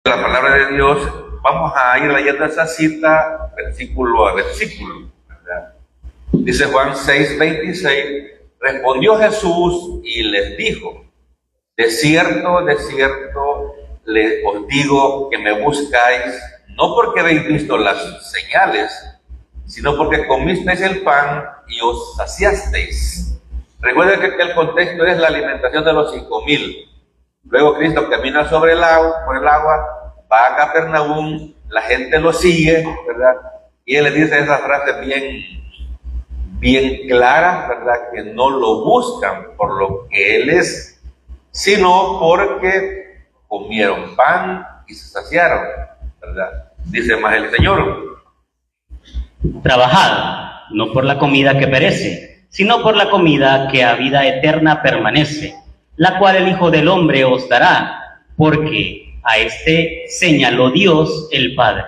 La palabra de Dios, vamos a ir leyendo esa cita versículo a versículo, ¿verdad? Dice Juan 6:26, respondió Jesús y les dijo, de cierto, os digo que me buscáis, no porque habéis visto las señales, sino porque comisteis el pan y os saciasteis. Recuerden que el contexto es la alimentación de los 5,000. Luego Cristo camina sobre el agua, va a Capernaum, la gente lo sigue, ¿verdad? Y él le dice esa frase bien clara, ¿verdad? Que no lo buscan por lo que él es, sino porque comieron pan y se saciaron, ¿verdad? Dice más el Señor. Trabajad, no por la comida que perece, sino por la comida que a vida eterna permanece, la cual el Hijo del Hombre os dará, porque a este señaló Dios el Padre.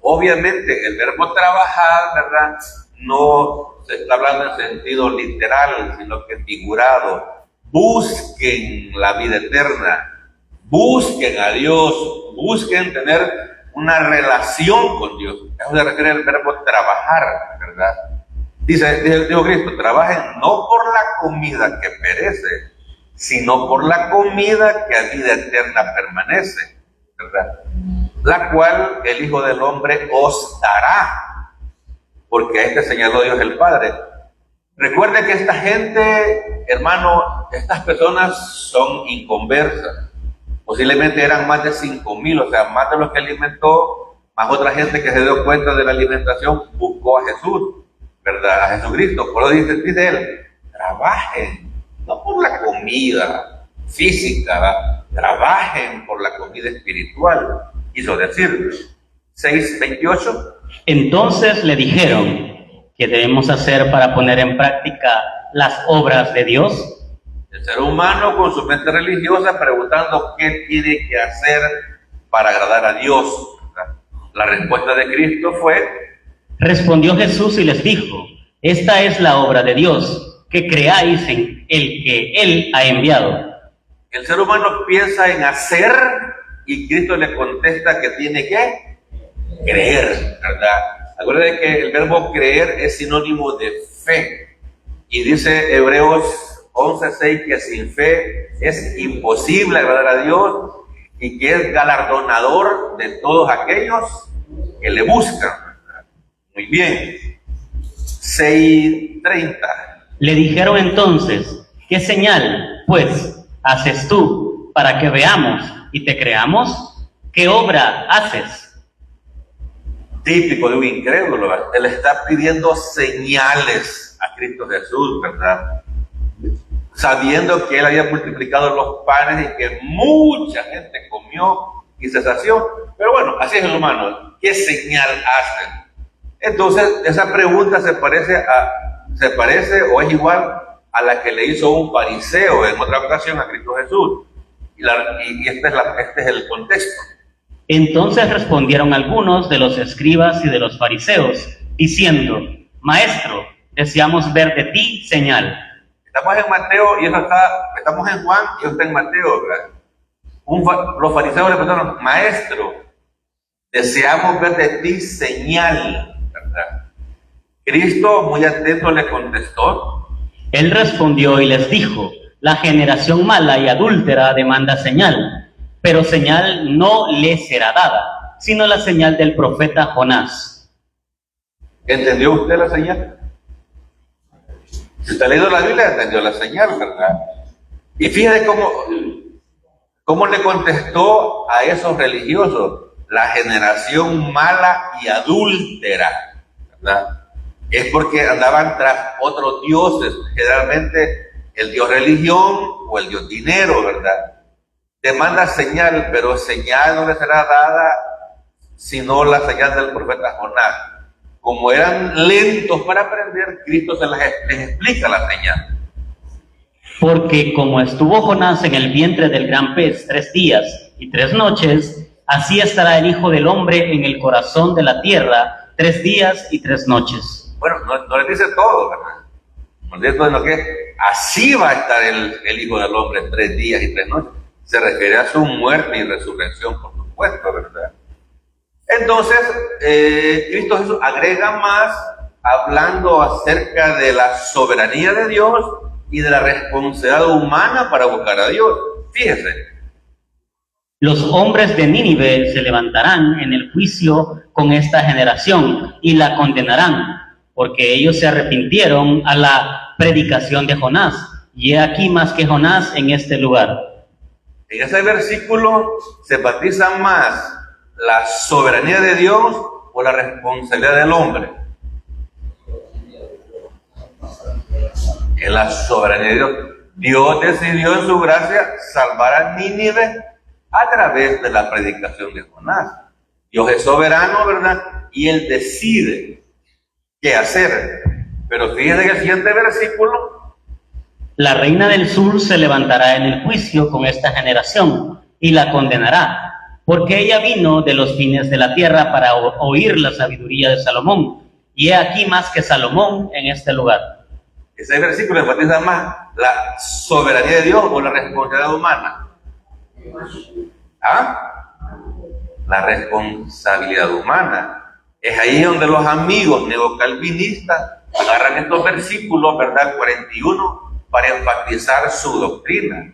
Obviamente, el verbo trabajar, ¿verdad? No se está hablando en sentido literal, sino que figurado. Busquen la vida eterna, busquen a Dios, busquen tener una relación con Dios. Eso se refiere al verbo trabajar, ¿verdad? Dijo Cristo, trabajen no por la comida que perece, sino por la comida que a vida eterna permanece, ¿verdad? La cual el Hijo del Hombre os dará, porque a este señaló Dios el Padre. Recuerde que esta gente, hermano, estas personas son inconversas. Posiblemente eran más de 5,000, o sea, más de los que alimentó, más otra gente que se dio cuenta de la alimentación, buscó a Jesús, ¿verdad? A Jesucristo. Por eso dice él, trabajen, no por la comida física, ¿verdad? Trabajen por la comida espiritual, quiso decir. 6:28. Entonces le dijeron, ¿qué debemos hacer para poner en práctica las obras de Dios? El ser humano con su mente religiosa preguntando qué tiene que hacer para agradar a Dios. La respuesta de Cristo fue, respondió Jesús y les dijo, esta es la obra de Dios, que creáis en el que Él ha enviado. El ser humano piensa en hacer y Cristo le contesta que tiene que creer, ¿verdad? Acuérdense que el verbo creer es sinónimo de fe. Y dice Hebreos 11:6 que sin fe es imposible agradar a Dios y que es galardonador de todos aquellos que le buscan. Muy bien. 6:30. Le dijeron entonces, ¿qué señal, pues, haces tú para que veamos y te creamos? ¿Qué obra haces? Típico de un incrédulo, ¿verdad? Él está pidiendo señales a Cristo Jesús, ¿verdad? Sabiendo que él había multiplicado los panes y que mucha gente comió y se sació. Pero bueno, así es el humano. ¿Qué señal hacen? Entonces, esa pregunta se parece o es igual a la que le hizo un fariseo en otra ocasión a Cristo Jesús. Y este es el contexto. Entonces respondieron algunos de los escribas y de los fariseos, diciendo, Maestro, deseamos ver de ti señal. Estamos en Mateo y estamos en Juan y eso está en Mateo, ¿verdad? Los fariseos le preguntaron, Maestro, deseamos ver de ti señal, ¿verdad? Cristo muy atento le contestó. Él respondió y les dijo, la generación mala y adúltera demanda señal, pero señal no le será dada, sino la señal del profeta Jonás. ¿Entendió usted la señal? Si usted ha leído la Biblia, entendió la señal, ¿verdad? Y fíjate cómo le contestó a esos religiosos, la generación mala y adúltera, ¿verdad? Es porque andaban tras otros dioses, generalmente el dios religión o el dios dinero, ¿verdad? Demanda señal, pero señal no le será dada sino la señal del profeta Jonás. Como eran lentos para aprender, Cristo les explica la señal. Porque como estuvo Jonás en el vientre del gran pez 3 días y 3 noches, así estará el Hijo del Hombre en el corazón de la tierra 3 días y 3 noches. Bueno, no les dice todo, ¿verdad? No les dice todo lo que así va a estar el Hijo del Hombre 3 días y 3 noches. Se refiere a su muerte y resurrección, por supuesto, ¿verdad? Entonces, Cristo Jesús agrega más hablando acerca de la soberanía de Dios y de la responsabilidad humana para buscar a Dios. Fíjese. Los hombres de Nínive se levantarán en el juicio con esta generación y la condenarán, porque ellos se arrepintieron a la predicación de Jonás, y he aquí más que Jonás en este lugar. En ese versículo se enfatiza más la soberanía de Dios o la responsabilidad del hombre. En la soberanía de Dios. Dios decidió en su gracia salvar a Nínive a través de la predicación de Jonás. Dios es soberano, ¿verdad? Y Él decide qué hacer. Pero fíjense en el siguiente versículo. La reina del sur se levantará en el juicio con esta generación y la condenará, porque ella vino de los fines de la tierra para oír la sabiduría de Salomón, y he aquí más que Salomón en este lugar. Ese versículo enfatiza más la soberanía de Dios o la responsabilidad humana. ¿Ah? La responsabilidad humana. Es ahí donde los amigos neocalvinistas agarran estos versículos, ¿verdad? 41, para enfatizar su doctrina.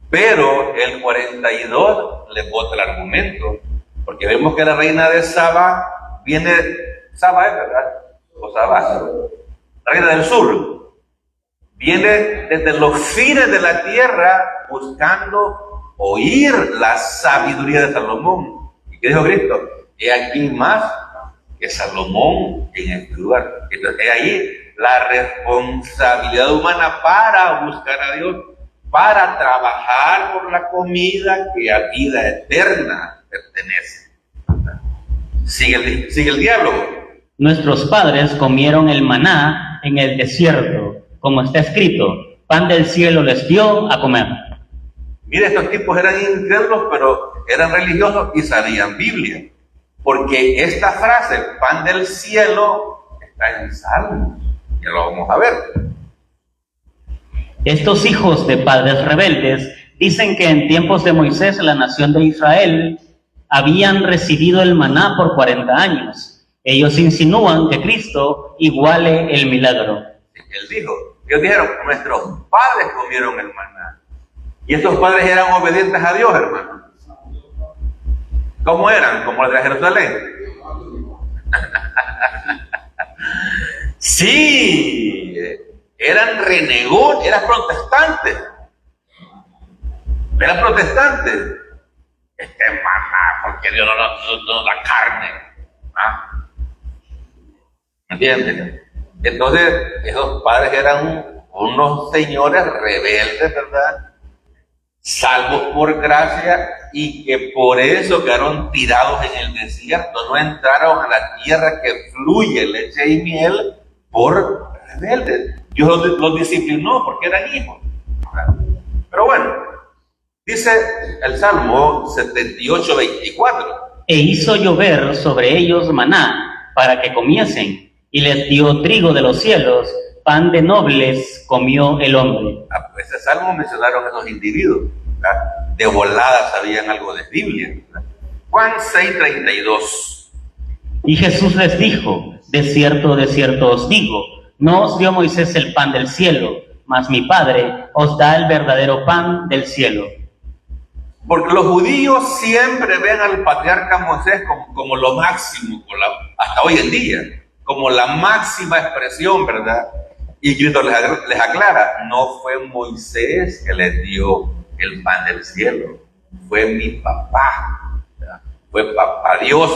Pero el 42 le bota el argumento, porque vemos que la reina de Saba viene, Saba es, ¿verdad? O Saba, la reina del sur. Viene desde los fines de la tierra buscando oír la sabiduría de Salomón. ¿Y qué dijo Cristo? He aquí más que Salomón en este lugar. Entonces, es ahí la responsabilidad humana para buscar a Dios, para trabajar por la comida que a vida eterna pertenece. Sigue el diálogo. Nuestros padres comieron el maná en el desierto, como está escrito, pan del cielo les dio a comer. Mire, estos tipos eran incrédulos, pero eran religiosos y sabían Biblia. Porque esta frase, pan del cielo, está en Salmos. Ya lo vamos a ver. Estos hijos de padres rebeldes dicen que en tiempos de Moisés la nación de Israel habían recibido el maná por 40 años. Ellos insinúan que Cristo iguale el milagro. Él dijo, ellos dijeron, nuestros padres comieron el maná. Y estos padres eran obedientes a Dios, hermano. ¿Cómo eran? Como los de Jerusalén. Sí, eran renegones, eran protestantes. Eran protestantes. Este maná, porque Dios no da carne. ¿Ah? ¿Me entienden? Entonces, esos padres eran unos señores rebeldes, ¿verdad? Salvos por gracia y que por eso quedaron tirados en el desierto, no entraron a la tierra que fluye leche y miel por rebeldes. Dios los disciplinó porque eran hijos. Pero bueno, dice el Salmo 78, 24. E hizo llover sobre ellos maná para que comiesen, y les dio trigo de los cielos, pan de nobles comió el hombre. Pues ese salmo mencionaron a esos individuos, ¿verdad? De volada sabían algo de Biblia, ¿verdad? Juan 6:32. Y Jesús les dijo, de cierto os digo, no os dio Moisés el pan del cielo, mas mi Padre os da el verdadero pan del cielo. Porque los judíos siempre ven al patriarca Moisés como lo máximo, hasta hoy en día, como la máxima expresión, ¿verdad? Y Cristo les aclara, no fue Moisés que les dio el pan del cielo, fue mi papá, ¿verdad? Fue papá Dios.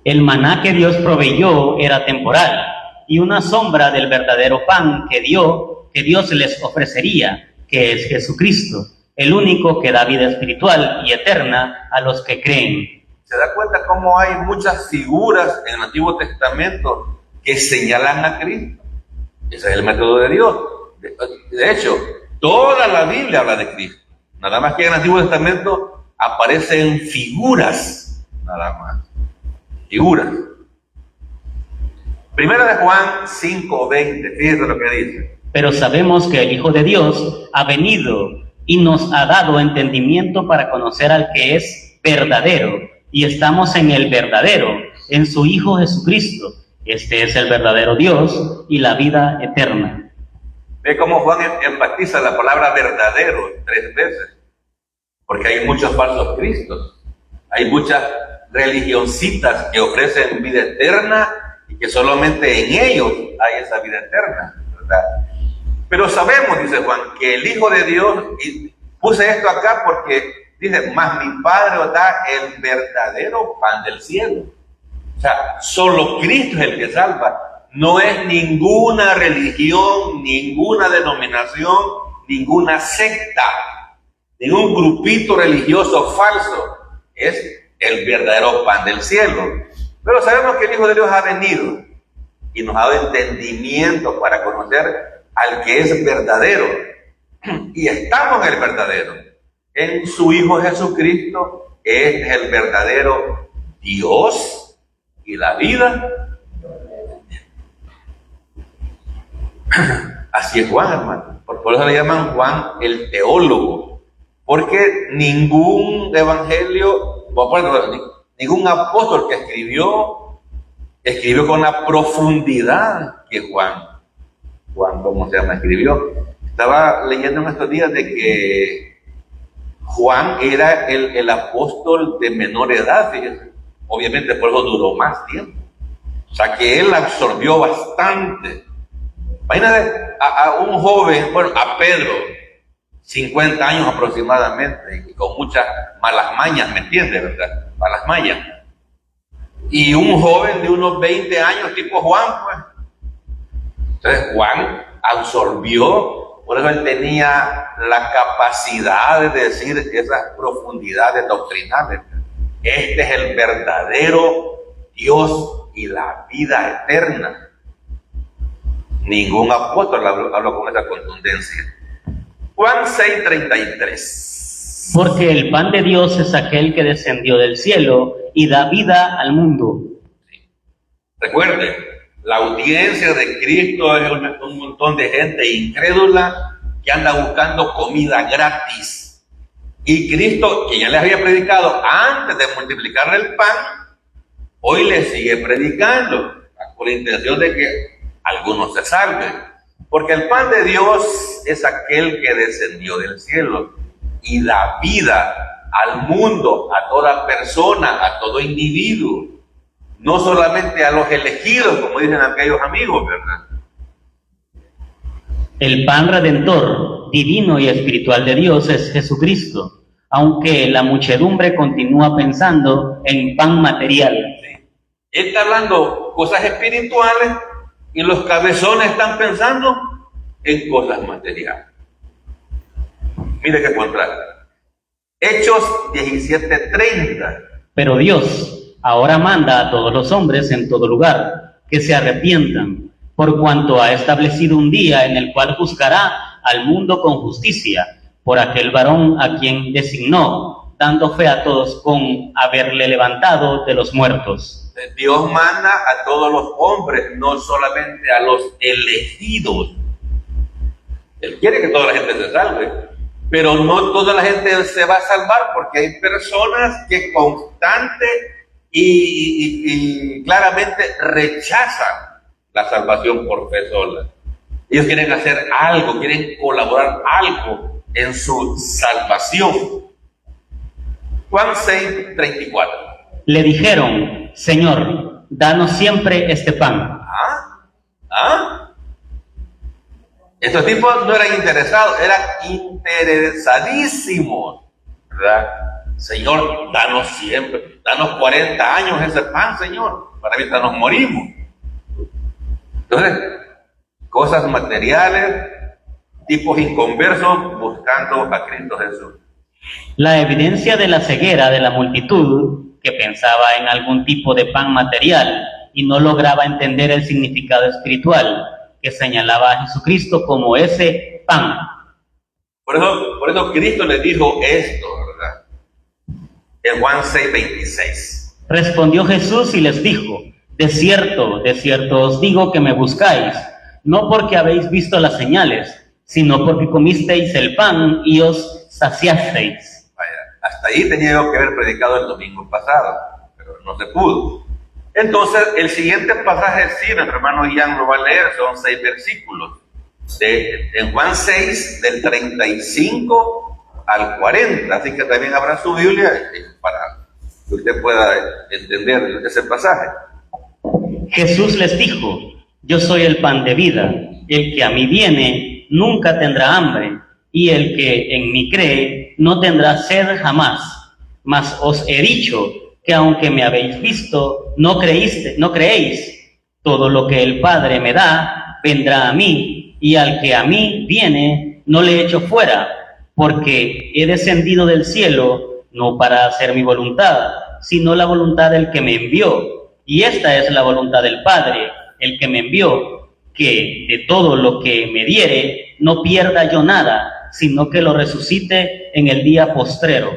El maná que Dios proveyó era temporal y una sombra del verdadero pan que Dios les ofrecería, que es Jesucristo, el único que da vida espiritual y eterna a los que creen. ¿Se da cuenta cómo hay muchas figuras en el Antiguo Testamento que señalan a Cristo? Ese es el método de Dios. De hecho, toda la Biblia habla de Cristo. Nada más que en el Antiguo Testamento aparecen figuras, nada más. Figuras. Primera de Juan 5:20, fíjense lo que dice. Pero sabemos que el Hijo de Dios ha venido y nos ha dado entendimiento para conocer al que es verdadero, y estamos en el verdadero, en su Hijo Jesucristo. Este es el verdadero Dios y la vida eterna. Ve cómo Juan enfatiza la palabra verdadero 3 veces, porque hay muchos falsos cristos, hay muchas religioncitas que ofrecen vida eterna y que solamente en ellos hay esa vida eterna, ¿verdad? Pero sabemos, dice Juan, que el Hijo de Dios, y puse esto acá porque dice, mas mi Padre os da el verdadero pan del cielo. O sea, solo Cristo es el que salva. No es ninguna religión, ninguna denominación, ninguna secta, ningún grupito religioso falso. Es el verdadero pan del cielo. Pero sabemos que el Hijo de Dios ha venido y nos ha dado entendimiento para conocer al que es verdadero. Y estamos en el verdadero. En su Hijo Jesucristo es el verdadero Dios y la vida. Así es Juan, hermano. Por eso le llaman Juan el teólogo. Porque ningún evangelio, ningún apóstol que escribió con la profundidad que Juan, ¿cómo se llama? Escribió. Estaba leyendo en estos días de que Juan era el apóstol de menor edad, fíjense. Obviamente por eso duró más tiempo. O sea que él absorbió bastante. Imagínate a un joven, bueno, a Pedro, 50 años aproximadamente, y con muchas malas mañas, ¿me entiendes, verdad? Malas mañas. Y un joven de unos 20 años, tipo Juan, pues. Entonces Juan absorbió, por eso él tenía la capacidad de decir esas profundidades doctrinales. Este es el verdadero Dios y la vida eterna. Ningún apóstol habló con esa contundencia. Juan 6:33. Porque el pan de Dios es aquel que descendió del cielo y da vida al mundo. Sí. Recuerden, la audiencia de Cristo es un montón de gente incrédula que anda buscando comida gratis. Y Cristo, que ya les había predicado antes de multiplicar el pan, hoy les sigue predicando con la intención de que algunos se salven. Porque el pan de Dios es aquel que descendió del cielo y da vida al mundo, a toda persona, a todo individuo. No solamente a los elegidos, como dicen aquellos amigos, ¿verdad? El pan redentor, divino y espiritual de Dios es Jesucristo, aunque la muchedumbre continúa pensando en pan material. Sí. Él está hablando cosas espirituales y los cabezones están pensando en cosas materiales. Mire qué contraste. Hechos 17:30. Pero Dios ahora manda a todos los hombres en todo lugar que se arrepientan, por cuanto ha establecido un día en el cual juzgará al mundo con justicia, por aquel varón a quien designó, dando fe a todos con haberle levantado de los muertos. Dios manda a todos los hombres, no solamente a los elegidos. Él quiere que toda la gente se salve, pero no toda la gente se va a salvar, porque hay personas que constante y claramente rechazan la salvación por fe sola. Ellos quieren hacer algo, quieren colaborar algo en su salvación. Juan 6:34. Le dijeron: Señor, danos siempre este pan. Estos tipos no eran interesados, eran interesadísimos, ¿verdad? Señor, danos siempre, danos 40 años ese pan, Señor, para mientras nos morimos. Entonces, cosas materiales, tipos inconversos buscando a Cristo Jesús. La evidencia de la ceguera de la multitud, que pensaba en algún tipo de pan material y no lograba entender el significado espiritual que señalaba a Jesucristo como ese pan. Por eso Cristo les dijo esto, ¿verdad? En Juan 6:26. Respondió Jesús y les dijo: de cierto os digo que me buscáis, no porque habéis visto las señales, sino porque comisteis el pan y os saciasteis. Vaya, hasta ahí tenía yo que haber predicado el domingo pasado, pero no se pudo. Entonces, el siguiente pasaje, sí, nuestro hermano Ian lo va a leer, son 6 versículos. En Juan 6, del 35 al 40, así que también habrá su Biblia para que usted pueda entender ese pasaje. Jesús les dijo: yo soy el pan de vida, el que a mí viene nunca tendrá hambre, y el que en mí cree no tendrá sed jamás. Mas os he dicho que aunque me habéis visto, no creéis. Todo lo que el Padre me da, vendrá a mí, y al que a mí viene, no le echo fuera, porque he descendido del cielo, no para hacer mi voluntad, sino la voluntad del que me envió. Y esta es la voluntad del Padre, el que me envió, que de todo lo que me diere, no pierda yo nada, sino que lo resucite en el día postrero.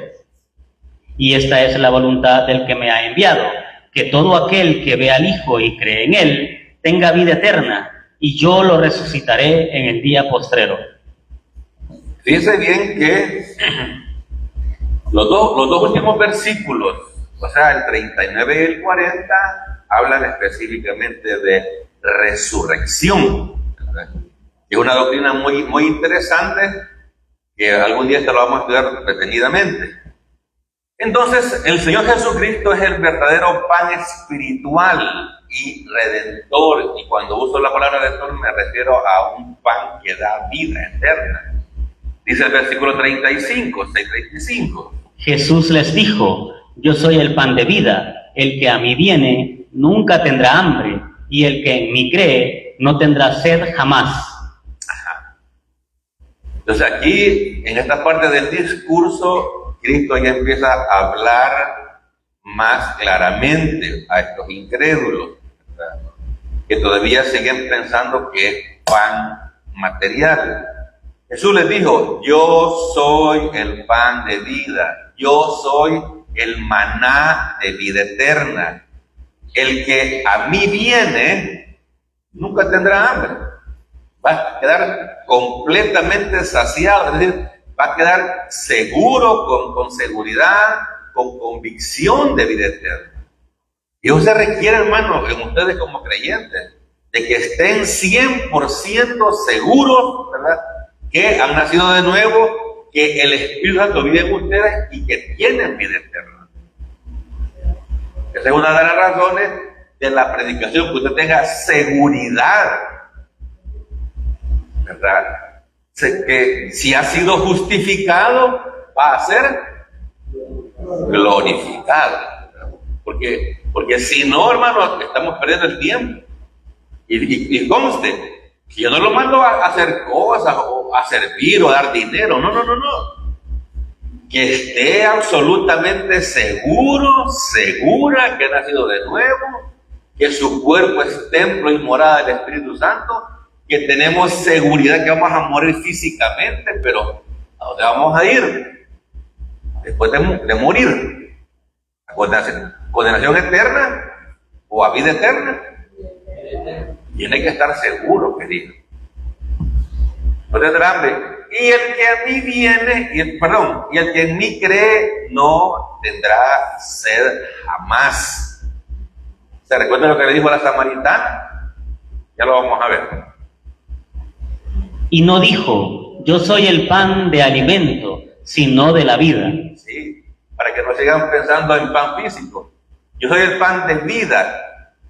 Y esta es la voluntad del que me ha enviado, que todo aquel que ve al Hijo y cree en él, tenga vida eterna, y yo lo resucitaré en el día postrero. Fíjense bien que los dos últimos versículos, o sea, el 39 y el 40, hablan específicamente de resurrección. Es una doctrina muy, muy interesante que algún día lo vamos a estudiar detenidamente. Entonces, el Señor Jesucristo es el verdadero pan espiritual y redentor. Y cuando uso la palabra redentor me refiero a un pan que da vida eterna. Dice el versículo 35, 6:35. Jesús les dijo: yo soy el pan de vida, el que a mí viene nunca tendrá hambre, y el que en mí cree no tendrá sed jamás. Ajá. Entonces aquí, en esta parte del discurso, Cristo ya empieza a hablar más claramente a estos incrédulos, ¿verdad?, que todavía siguen pensando que es pan material. Jesús les dijo: yo soy el pan de vida, yo soy el maná de vida eterna. El que a mí viene nunca tendrá hambre, va a quedar completamente saciado, es decir, va a quedar seguro, con seguridad, con convicción de vida eterna. Y eso se requiere, hermano, en ustedes como creyentes, de que estén 100% seguros, ¿verdad?, que han nacido de nuevo, que el Espíritu Santo vive en ustedes y que tienen vida eterna. Esa es una de las razones de la predicación, que usted tenga seguridad, ¿verdad?, que si ha sido justificado, va a ser glorificado. Porque si no, hermano, estamos perdiendo el tiempo. Y conste, que yo no lo mando a hacer cosas, o a servir, o a dar dinero. No. Que esté absolutamente segura que ha nacido de nuevo, que su cuerpo es templo y morada del Espíritu Santo, que tenemos seguridad que vamos a morir físicamente, pero ¿a dónde vamos a ir después de morir? ¿A condenación eterna o a vida eterna? Tiene que estar seguro, querido. No tendrá hambre. Y el que a mí viene, y el que en mí cree, no tendrá sed jamás. ¿Se recuerda lo que le dijo a la samaritana? Ya lo vamos a ver. Y no dijo: yo soy el pan de alimento, sino de la vida. Sí, para que no sigan pensando en pan físico. Yo soy el pan de vida.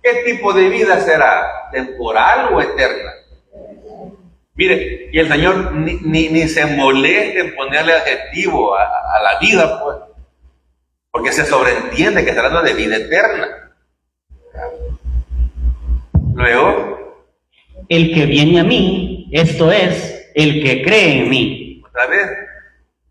¿Qué tipo de vida será? ¿Temporal o eterna? Mire, y el Señor ni se molesta en ponerle adjetivo a la vida, pues, porque se sobreentiende que está hablando de vida eterna. Luego, el que viene a mí, esto es, el que cree en mí. Otra vez,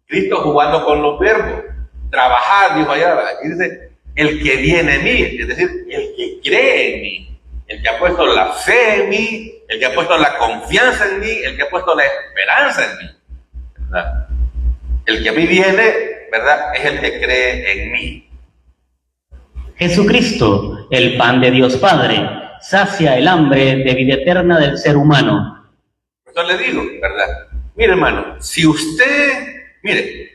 Cristo jugando con los verbos. Trabajar, dijo allá, aquí dice, el que viene en mí, es decir, el que cree en mí, el que ha puesto la fe en mí, el que ha puesto la confianza en mí, el que ha puesto la esperanza en mí, ¿verdad? El que a mí viene, ¿verdad?, es el que cree en mí. Jesucristo, el pan de Dios Padre, sacia el hambre de vida eterna del ser humano. Por eso le digo, ¿verdad? Mire, hermano, si usted, mire,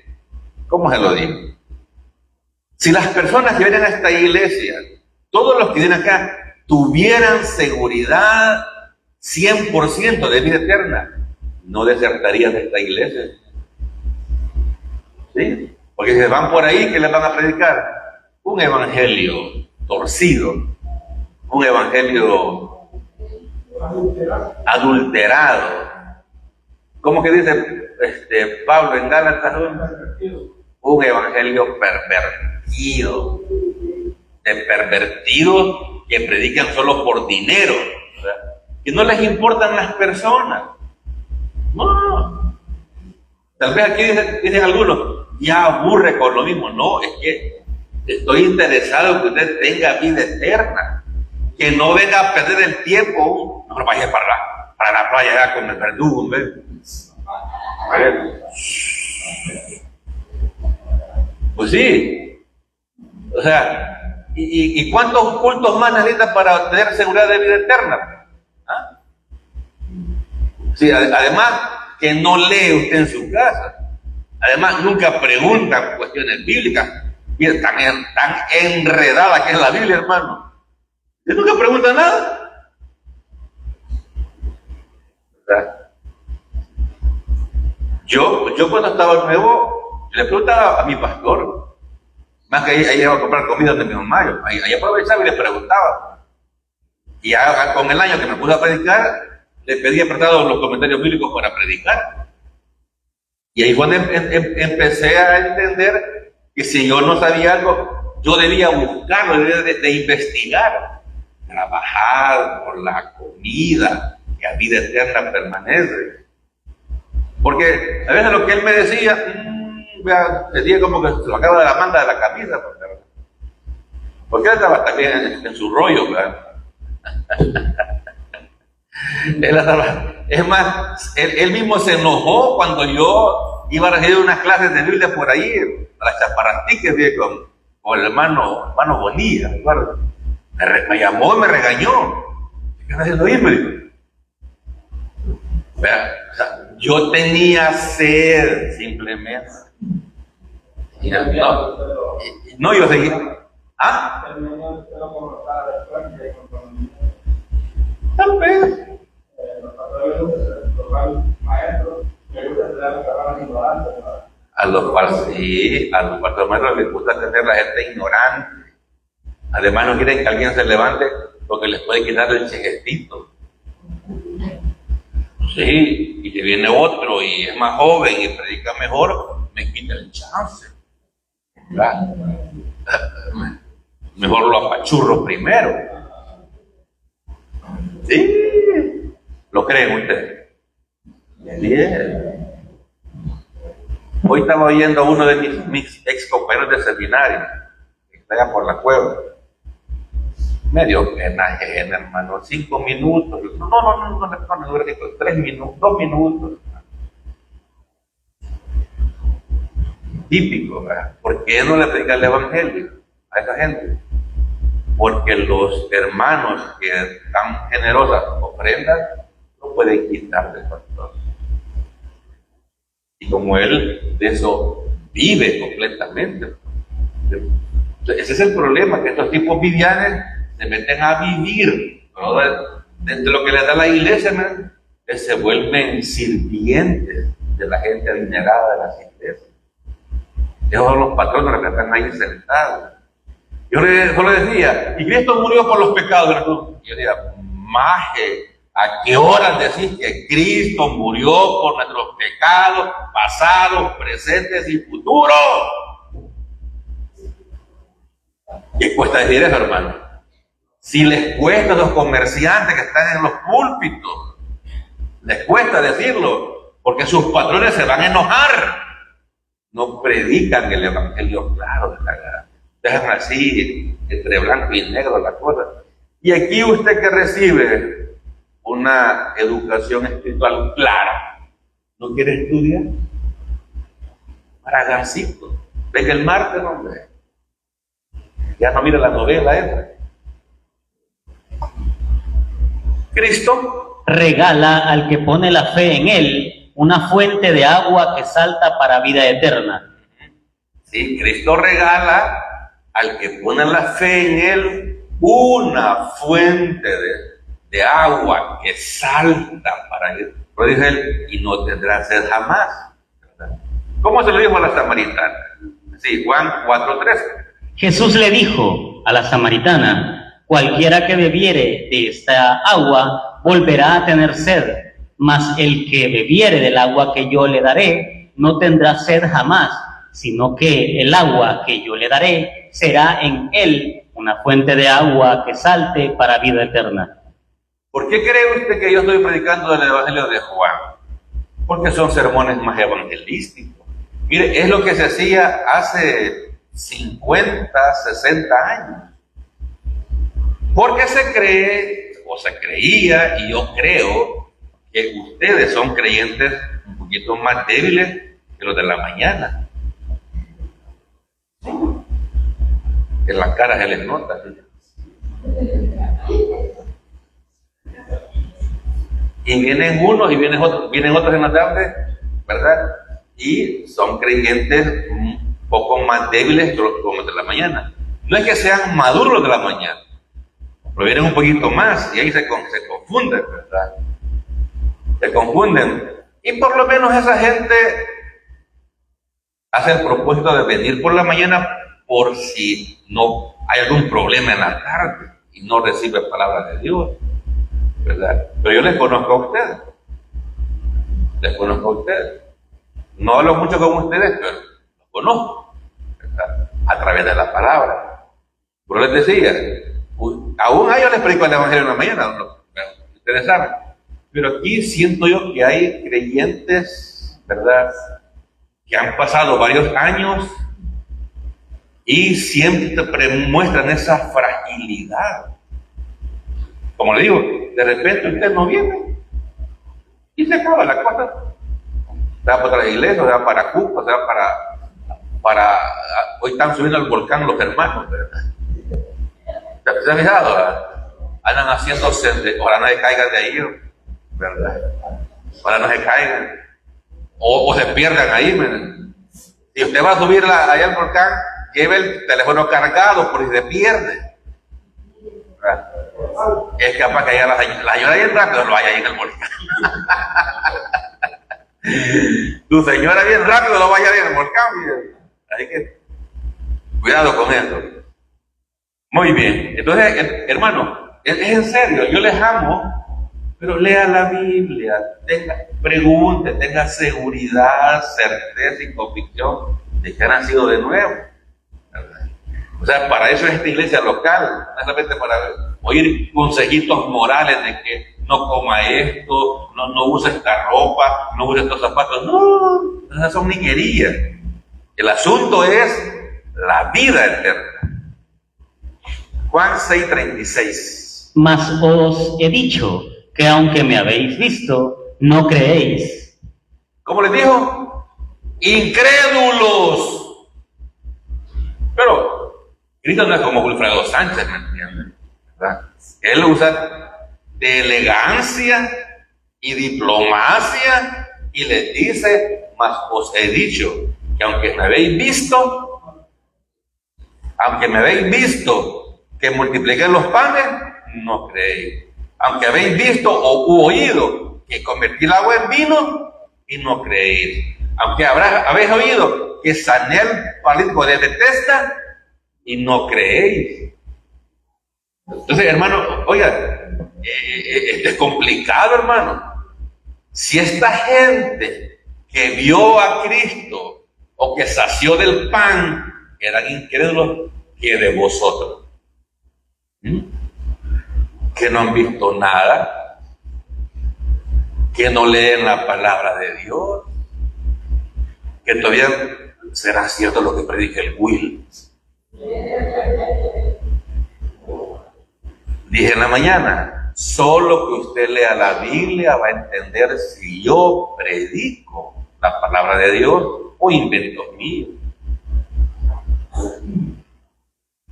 ¿cómo se lo digo? Si las personas que vienen a esta iglesia, todos los que vienen acá, tuvieran seguridad 100% de vida eterna, no desertarían de esta iglesia. ¿Sí? Porque si van por ahí, ¿qué les van a predicar? Un evangelio torcido, un evangelio adulterado. ¿Cómo que dice Pablo en Gálatas? Un evangelio pervertido, de pervertidos que predican solo por dinero, ¿verdad? Que no les importan las personas. No. Tal vez aquí dicen algunos, ya aburre con lo mismo. No, es que estoy interesado en que usted tenga vida eterna, que no venga a perder el tiempo. No vaya para la playa ya con el verdugo, ¿ves? A ver. Pues sí. O sea, ¿y cuántos cultos más necesitan para tener seguridad de vida eterna? ¿Ah? Sí, además que no lee usted en su casa. Además nunca pregunta cuestiones bíblicas. Mira, tan enredada que es la Biblia, hermano. Usted nunca pregunta nada. ¿Verdad? Yo cuando estaba nuevo, le preguntaba a mi pastor, más que ahí iba a comprar comida de mi mamá, ahí aprovechaba y le preguntaba. Y ya con el año que me puse a predicar, le pedía prestado los comentarios bíblicos para predicar. Y ahí fue cuando empecé a entender que si yo no sabía algo, yo debía buscarlo, debía de investigar, trabajar por la comida, que a vida eterna permanece. Porque a veces lo que él me decía, decía como que se lo acaba de la manga de la camisa, porque él estaba también en su rollo, ¿verdad? Es más, él mismo se enojó cuando yo iba a recibir unas clases de Biblia por ahí, a las chaparrastiques, con el hermano Bonilla, ¿recuerdas? Me llamó y me regañó. ¿Qué estás haciendo ahí? Me dijo. O sea, yo tenía sed, simplemente. No, yo seguí. ¿Ah? Tal vez. A los pastores maestros les gusta tener la gente ignorante. Además no quieren que alguien se levante porque les puede quitar el chequecito. Sí, y que viene otro y es más joven y predica mejor, me quita el chance. ¿Verdad? Mejor lo apachurro primero. Sí, ¿lo creen ustedes? Bien. Hoy estaba oyendo a uno de mis ex compañeros de seminario, que está allá por la cueva. Me dio pena, hermano, 5 minutos. No, 3 minutos, 2 minutos. Típico, ¿verdad? ¿Por qué no le predica el evangelio a esa gente? Porque los hermanos que tan generosas ofrendas no pueden quitar del pastor. Y como él de eso vive completamente. Ese es el problema, que estos tipos vivianes se meten a vivir, ¿no? De lo que les da la iglesia, ¿no? Que se vuelven sirvientes de la gente adinerada de las iglesias. Esos son los patronos que están ahí sentados. Yo solo decía, y Cristo murió por los pecados. Y yo decía, maje, ¿a qué horas decís que Cristo murió por nuestros pecados pasados, presentes y futuros? ¿Qué cuesta decir eso, hermano? Si les cuesta a los comerciantes que están en los púlpitos, les cuesta decirlo, porque sus patrones se van a enojar. No predican el evangelio claro, dejan así, entre blanco y negro la cosa. Y aquí usted que recibe una educación espiritual clara, ¿no quiere estudiar? Maragancito. Venga el martes, hombre. Ya no mira la novela esa. Cristo regala al que pone la fe en él una fuente de agua que salta para vida eterna. Sí, Cristo regala al que pone la fe en Él, una fuente de agua que salta para Él. Pero dice Él, y no tendrá sed jamás. ¿Verdad? ¿Cómo se lo dijo a la samaritana? Sí, Juan 4:13. Jesús le dijo a la samaritana: cualquiera que bebiere de esta agua volverá a tener sed, mas el que bebiere del agua que yo le daré no tendrá sed jamás, sino que el agua que yo le daré será en él una fuente de agua que salte para vida eterna. ¿Por qué cree usted que yo estoy predicando el Evangelio de Juan? Porque son sermones más evangelísticos. Mire, es lo que se hacía hace 50, 60 años. Porque se cree, o se creía, y yo creo, que ustedes son creyentes un poquito más débiles que los de la mañana. En las caras se les nota. Y vienen unos y vienen otros en la tarde, ¿verdad? Y son creyentes un poco más débiles como los de la mañana. No es que sean maduros de la mañana, pero vienen un poquito más y ahí se confunden, ¿verdad? Se confunden. Y por lo menos esa gente hace el propósito de venir por la mañana por si no hay algún problema en la tarde y no recibe palabra de Dios, ¿verdad? Pero yo les conozco a ustedes. Les conozco a ustedes. No hablo mucho con ustedes, pero los conozco, ¿verdad? A través de la palabra. Pero les decía, aún a ellos les predico el Evangelio en la mañana, ¿no? Ustedes saben. Pero aquí siento yo que hay creyentes, ¿verdad?, que han pasado varios años y siempre muestran esa fragilidad. Como le digo, de repente usted no viene y se acaba la cosa. Se va para la iglesia, se va para Cuba, se va para hoy están subiendo al volcán los hermanos, ¿verdad? ¿Se ha fijado? ¿Verdad? Andan haciéndose, ojalá no se caigan de ahí, ¿verdad? Ojalá no se caigan. O se pierdan ahí, ¿verdad? Si usted va a subir allá al volcán, lleve el teléfono cargado por si se pierde. ¿Verdad? Es capaz que haya la señora bien rápido lo vaya ahí en el volcán. Tu señora bien rápido lo vaya ahí en el volcán. Así que, cuidado con eso. Muy bien. Entonces, hermano, es en serio, yo les amo, pero lea la Biblia, pregunte, tenga seguridad, certeza y convicción de que ha nacido de nuevo. ¿Verdad? O sea, para eso es esta iglesia local, no solamente para oír consejitos morales de que no coma esto, no use esta ropa, no use estos zapatos. No, esas son niñerías. El asunto es la vida eterna. Juan 6:36. Mas os he dicho que aunque me habéis visto, no creéis. ¿Cómo les dijo? Incrédulos. Pero Cristo no es como Wilfredo Sánchez, ¿me entienden? ¿Verdad? Él usa de elegancia y diplomacia y les dice: mas os he dicho que aunque me habéis visto que multipliqué los panes, no creéis. Aunque habéis visto o oído que convertí el agua en vino, y no creéis. Aunque habéis oído que sané al paralítico de Bethesda, y no creéis. Entonces, hermano, oiga, es complicado, hermano. Si esta gente que vio a Cristo o que sació del pan eran incrédulos, ¿qué de vosotros? Que no han visto nada, que no leen la palabra de Dios, que todavía será cierto lo que predica el Will. Dije en la mañana, solo que usted lea la Biblia va a entender si yo predico la palabra de Dios o inventos míos.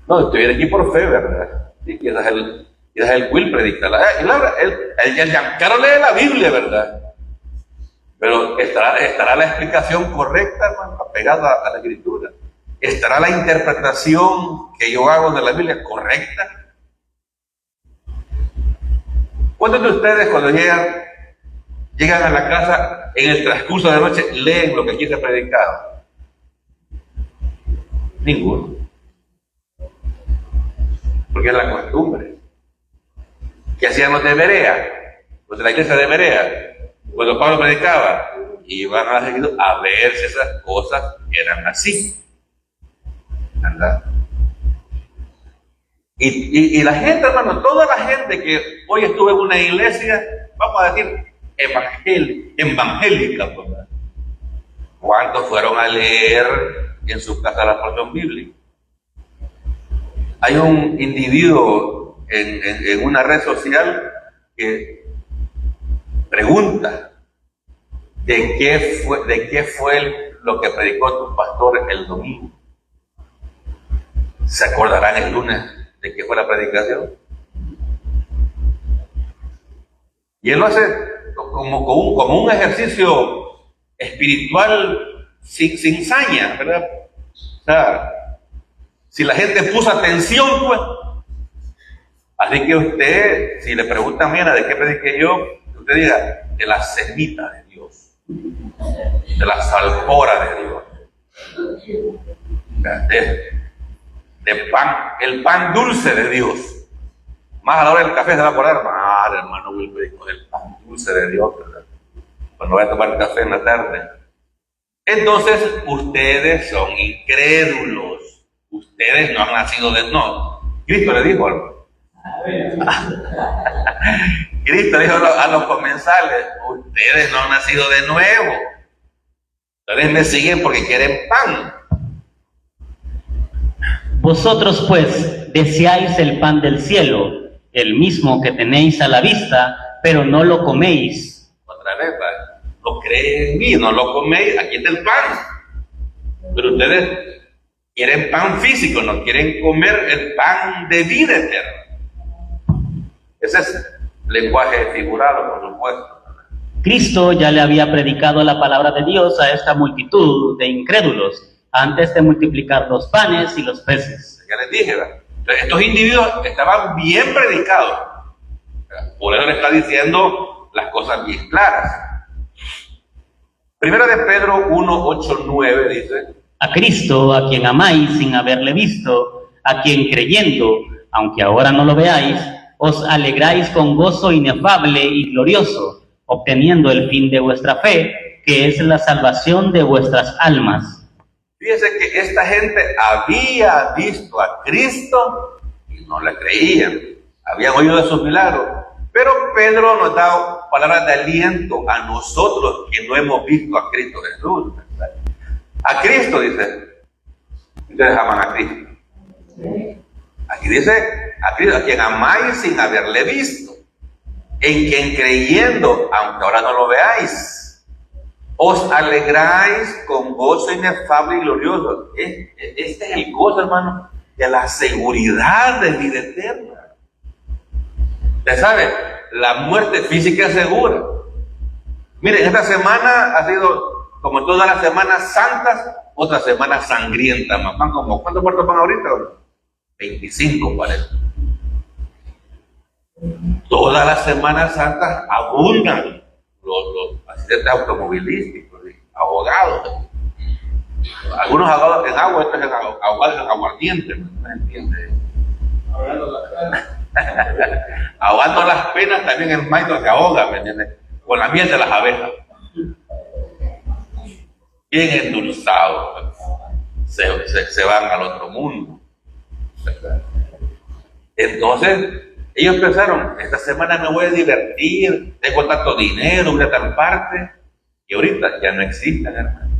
No, estoy aquí por fe, ¿verdad? Sí, quizás el Will predica el Giancarlo lee la Biblia, ¿verdad? Pero estará la explicación correcta, hermano, apegada a la Escritura. ¿Estará la interpretación que yo hago de la Biblia correcta? ¿Cuántos de ustedes cuando llegan a la casa en el transcurso de la noche leen lo que aquí se ha predicado? Ninguno. Porque es la costumbre. ¿Qué hacían los de Berea? Los de la iglesia de Berea. Cuando Pablo predicaba, iban a seguir a ver si esas cosas eran así. ¿Verdad? Y la gente, hermano, toda la gente que hoy estuvo en una iglesia, vamos a decir, evangélica, ¿verdad? ¿Cuántos fueron a leer en su casa la porción bíblica? Hay un individuo en una red social que pregunta de qué fue lo que predicó tu pastor el domingo. ¿Se acordarán el lunes de qué fue la predicación? Y él lo hace como un ejercicio espiritual sin saña, ¿verdad? O sea, si la gente puso atención, pues. Así que usted, si le preguntan, mira, ¿de qué prediqué yo? Usted diga, de la semita de Dios, de la salpora de Dios, de pan, el pan dulce de Dios. Más a la hora del café se va a acordar, hermano Will predicó del pan dulce de Dios, ¿verdad? Cuando vaya a tomar café en la tarde. Entonces, ustedes son incrédulos. Ustedes no han nacido de... No, Cristo le dijo algo. Cristo dijo a los comensales, ustedes no han nacido de nuevo. Ustedes me siguen porque quieren pan. Vosotros pues deseáis el pan del cielo, el mismo que tenéis a la vista, pero no lo coméis. Otra vez, no creen en mí, no lo coméis, aquí está el pan. Pero ustedes quieren pan físico, no quieren comer el pan de vida eterna. Ese es lenguaje figurado, por supuesto. Cristo ya le había predicado la palabra de Dios a esta multitud de incrédulos antes de multiplicar los panes y los peces. Ya les dije, ¿verdad? Entonces, estos individuos estaban bien predicados, ¿verdad? Por eso le está diciendo las cosas bien claras. Primera de Pedro 1, 8, 9 dice: a Cristo, a quien amáis sin haberle visto, a quien creyendo, aunque ahora no lo veáis, os alegráis con gozo inefable y glorioso, obteniendo el fin de vuestra fe, que es la salvación de vuestras almas. Fíjense que esta gente había visto a Cristo y no le creían. Habían oído de sus milagros. Pero Pedro nos da palabras de aliento a nosotros que no hemos visto a Cristo Jesús. A Cristo, dice. Ustedes aman a Cristo. Aquí dice, a Cristo, a quien amáis sin haberle visto. En quien creyendo, aunque ahora no lo veáis, os alegráis con gozo inefable y glorioso. Este es el gozo, hermano, de la seguridad de vida eterna. Ya sabe, la muerte física es segura. Miren, esta semana ha sido, como todas las semanas santas, otra semana sangrienta. Van como, ¿cuántos muertos van ahorita? 25 parece. Todas las semanas santas abundan los accidentes automovilísticos, ahogados. Algunos ahogados en agua, otros ahogados en aguardiente, ¿no se entiende? Ahogando las penas también el maestro se ahoga, ¿me entiendes? Con la miel de las abejas. Bien endulzados, se van al otro mundo. Entonces, ellos pensaron, esta semana me voy a divertir, tengo tanto dinero, voy a tal parte, y ahorita ya no existen, hermano.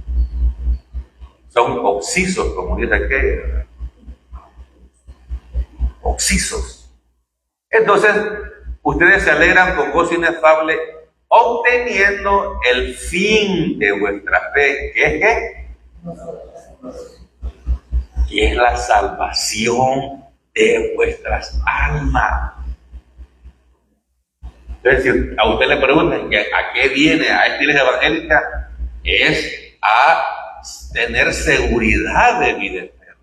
Son oxisos, como dice aquel. Oxisos. Entonces, ustedes se alegran con gozo inefable, obteniendo el fin de vuestra fe. ¿Qué es qué? Que es la salvación de vuestras almas. Entonces, si a usted le preguntan que a qué viene a esta iglesia evangélica, es a tener seguridad de vida eterna.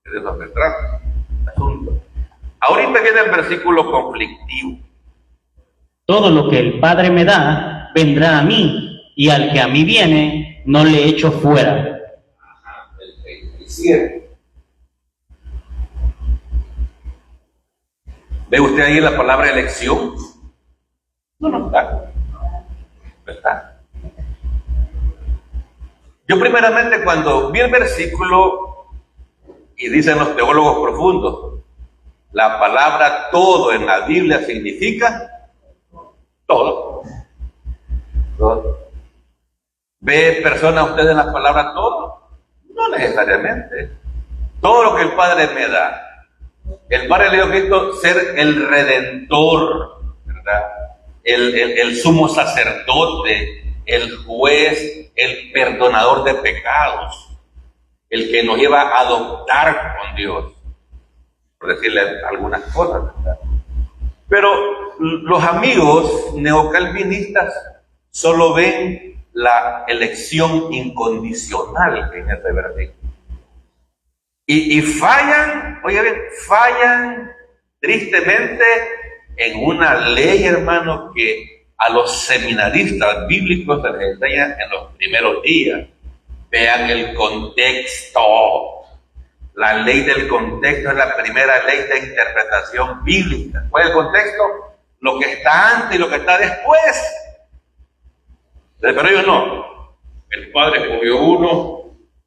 De eso se trata el asunto. Ahorita viene el versículo conflictivo. Todo lo que el Padre me da, vendrá a mí, y al que a mí viene, no le echo fuera. El 7. ¿Ve usted ahí la palabra elección? No está. No está. Yo primeramente cuando vi el versículo, y dicen los teólogos profundos, la palabra todo en la Biblia significa todo. Todo. ¿Ve persona usted en la palabra todo? No necesariamente. Todo lo que el Padre me da. El Padre le dio a Cristo ser el Redentor, ¿verdad? El sumo sacerdote, el juez, el perdonador de pecados, el que nos lleva a adoptar con Dios, por decirle algunas cosas, ¿verdad? Pero los amigos neocalvinistas solo ven la elección incondicional en este versículo. Y fallan, oiga bien, fallan tristemente en una ley, hermano, que a los seminaristas bíblicos se les enseña en los primeros días. Vean el contexto. La ley del contexto es la primera ley de interpretación bíblica. ¿Cuál es el contexto? Lo que está antes y lo que está después. Pero ellos no. El Padre escogió uno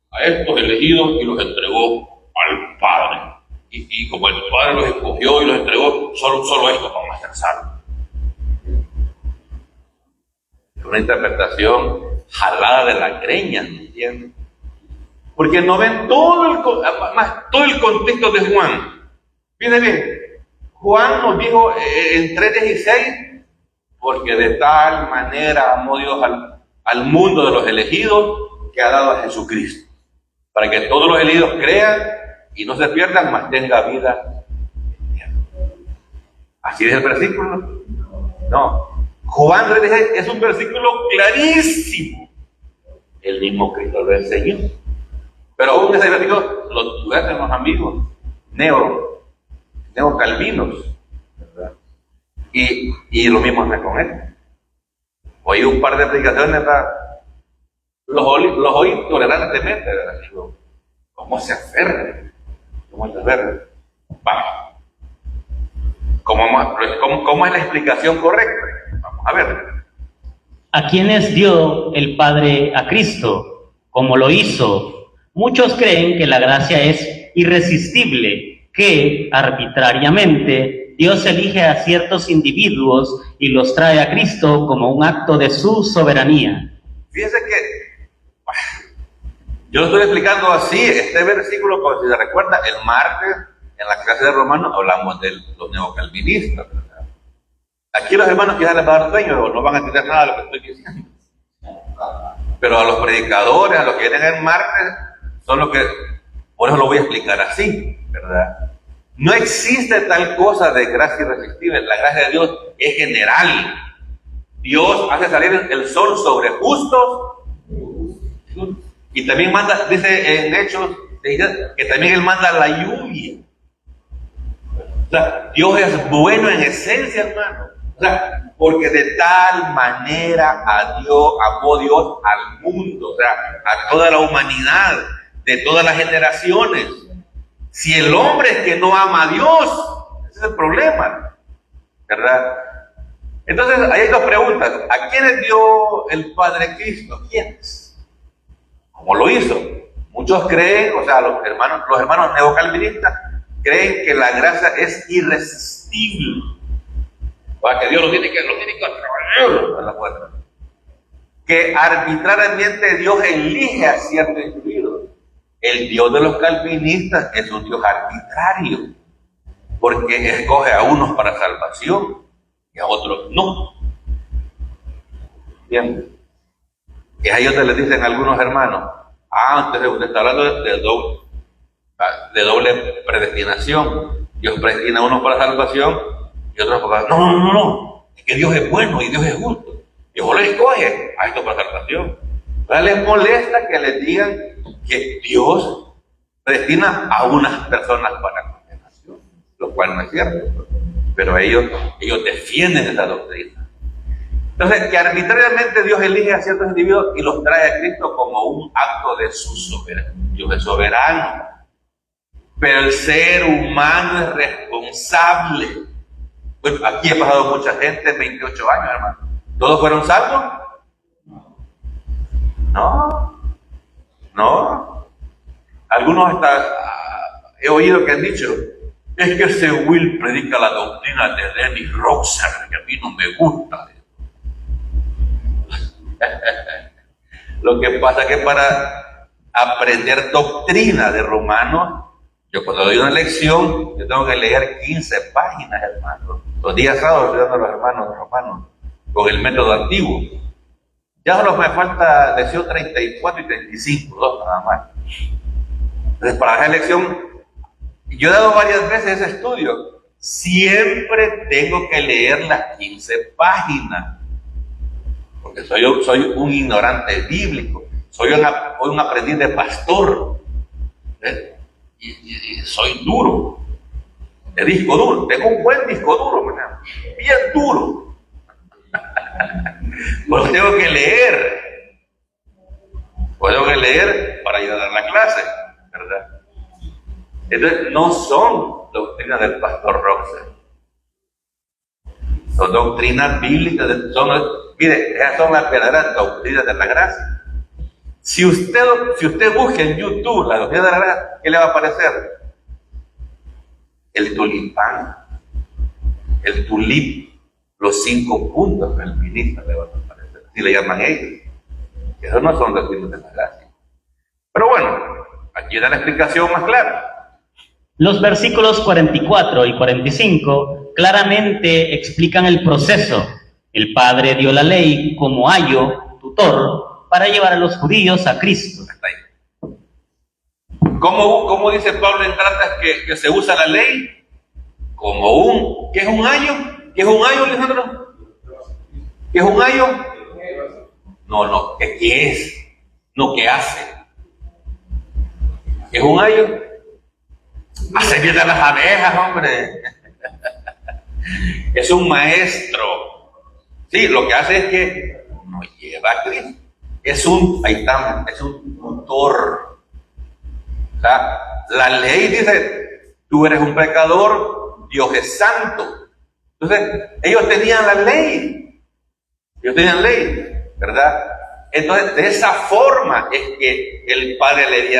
a estos elegidos y los entregó al Padre. Y como el Padre los escogió y los entregó, solo estos van a ser salvos. Es una interpretación jalada de la greña, ¿me entienden? Porque no ven todo el contexto de Juan. Fíjense bien, Juan nos dijo en 3:16, porque de tal manera amó Dios al mundo de los elegidos que ha dado a Jesucristo, para que todos los elegidos crean y no se pierdan, mas tenga vida eterna. ¿Así es el versículo? No. Juan 3:16 es un versículo clarísimo. El mismo Cristo lo enseñó. Pero aún ese versículo lo tuvieron los amigos neocalvinos, ¿verdad? Y lo mismo es con él. Oí un par de predicaciones, ¿verdad? Los oí tolerantemente, ¿verdad? Digo, ¿cómo se aferra? Vamos. ¿Cómo es la explicación correcta? Vamos a ver. ¿A quiénes dio el Padre a Cristo? ¿Cómo lo hizo? Muchos creen que la gracia es irresistible, que arbitrariamente Dios elige a ciertos individuos y los trae a Cristo como un acto de su soberanía. Fíjense que yo lo estoy explicando así. Este versículo, como si se recuerda, el martes en la clase de Romanos hablamos de los neocalvinistas, ¿verdad? Aquí los hermanos quizás les va a dar sueño, no van a entender nada de lo que estoy diciendo. Pero a los predicadores, a los que vienen el martes, son los que, por eso lo voy a explicar así, ¿verdad? No existe tal cosa de gracia irresistible. La gracia de Dios es general. Dios hace salir el sol sobre justos y también manda, dice en Hechos, que también Él manda la lluvia. O sea, Dios es bueno en esencia, hermano. O sea, porque de tal manera amó Dios al mundo, o sea, a toda la humanidad, de todas las generaciones. Si el hombre es que no ama a Dios, ese es el problema, ¿verdad? Entonces, ahí hay dos preguntas. ¿A quiénes dio el Padre Cristo? ¿Quiénes? ¿Cómo lo hizo? Muchos creen, o sea, los hermanos neocalvinistas creen que la gracia es irresistible. O sea, que Dios lo tiene que atraer a la puerta. Que arbitrariamente Dios elige a ciertos individuos. El Dios de los calvinistas es un Dios arbitrario, porque escoge a unos para salvación y a otros no. Bien. Y ahí donde les dicen algunos hermanos, entonces usted está hablando de doble predestinación. Dios predestina a unos para salvación y otros para... No. Es que Dios es bueno y Dios es justo. Dios le escoge a estos para salvación. Entonces les molesta que les digan que Dios destina a unas personas para condenación, lo cual no es cierto, pero ellos defienden esa doctrina. Entonces, que arbitrariamente Dios elige a ciertos individuos y los trae a Cristo como un acto de su soberanía. Dios es soberano, pero el ser humano es responsable. Bueno, aquí ha pasado mucha gente, 28 años, hermano. ¿Todos fueron salvos? No. Algunos hasta he oído que han dicho, es que ese Will predica la doctrina de Dennis Roxer, que a mí no me gusta. Lo que pasa es que para aprender doctrina de Romanos, yo cuando doy una lección, yo tengo que leer 15 páginas, hermano. Los días sábados estoy dando a los hermanos romanos con el método antiguo. Ya solo me falta lección 34 y 35, dos nada más. Entonces, para esa lección, yo he dado varias veces ese estudio. Siempre tengo que leer las 15 páginas. Porque soy un ignorante bíblico. Soy un aprendiz de pastor. Y soy duro. De disco duro. Tengo un buen disco duro, ¿verdad? Bien duro. Pues tengo que leer. Tengo que leer para ir a dar la clase, ¿verdad? Entonces, no son doctrinas del pastor Roxer. Son doctrinas bíblicas. Mire, esas son las verdaderas doctrinas de la gracia. Si usted busca en YouTube la doctrina de la gracia, ¿qué le va a aparecer? El tulipán, el tulip, los 5 puntos del ministro le van a aparecer. Así le llaman ellos. Esos no son doctrinas de la gracia. Pero bueno, aquí da la explicación más clara. Los versículos 44 y 45 claramente explican el proceso. El Padre dio la ley como ayo, tutor, para llevar a los judíos a Cristo. Hasta ahí. ¿Cómo dice Pablo en Gálatas que se usa la ley? Como ¿qué es un ayo? ¿Qué es un ayo, Alejandro? ¿Qué es un ayo? No, ¿qué es? No, ¿qué hace? ¿Qué es un ayo? Hace bien a las abejas, hombre. Es un maestro. Sí, lo que hace es que nos lleva a Cristo. Es un tutor. O sea, la ley dice, tú eres un pecador, Dios es santo. Entonces, ellos tenían la ley. ¿Verdad? Entonces, de esa forma es que el Padre le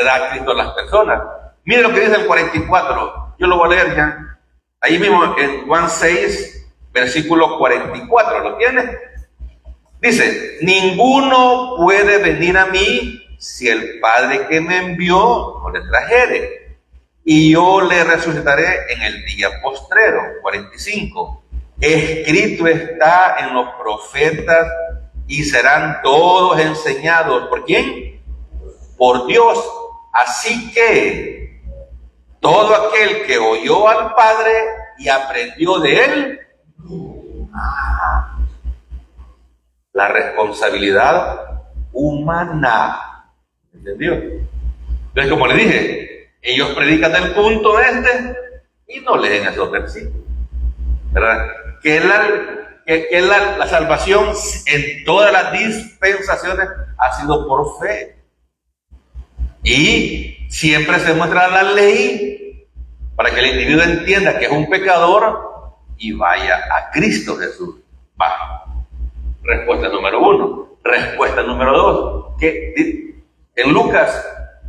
da a Cristo a las personas. Mire lo que dice el 44. Yo lo voy a leer ya. Ahí mismo en Juan 6, versículo 44. ¿Lo tiene? Dice, ninguno puede venir a mí si el Padre que me envió no le trajere, y yo le resucitaré en el día postrero. 45. Escrito está en los profetas y serán todos enseñados. ¿Por quién? Por Dios. Así que todo aquel que oyó al Padre y aprendió de él, la responsabilidad humana. ¿Entendió? Entonces, como le dije, ellos predican el punto y no leen esos versículos, ¿verdad? Que la salvación en todas las dispensaciones ha sido por fe. Y siempre se muestra la ley para que el individuo entienda que es un pecador y vaya a Cristo Jesús. Va. Respuesta número 1. Respuesta número 2. Que en Lucas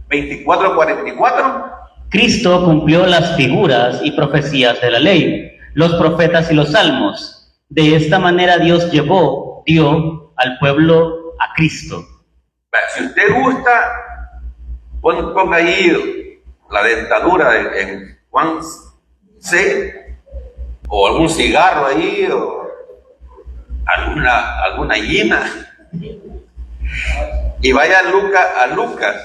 24:44, Cristo cumplió las figuras y profecías de la ley, los profetas y los salmos. De esta manera Dios dio al pueblo a Cristo. Si usted gusta, ponga ahí la dentadura en Juan 6, o algún cigarro ahí, o alguna hiena, y vaya a Lucas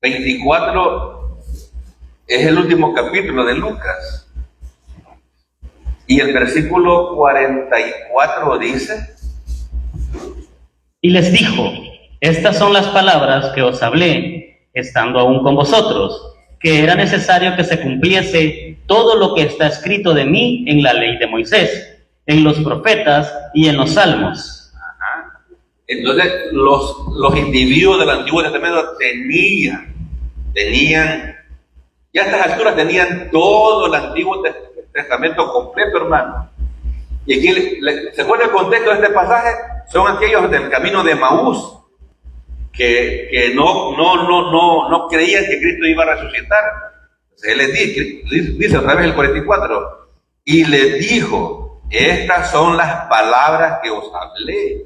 24 es el último capítulo de Lucas, y el versículo 44 dice, y les dijo, Estas son las palabras que os hablé, estando aún con vosotros, que era necesario que se cumpliese todo lo que está escrito de mí en la ley de Moisés, en los profetas y en los salmos. Ajá. Entonces, los individuos del Antiguo Testamento tenían, ya a estas alturas tenían todo el Antiguo Testamento completo, hermano. Y aquí, ¿se acuerda el contexto de este pasaje? Son aquellos del camino de Emaús, que no creían que Cristo iba a resucitar. Entonces él les dice otra vez el 44, y les dijo, estas son las palabras que os hablé,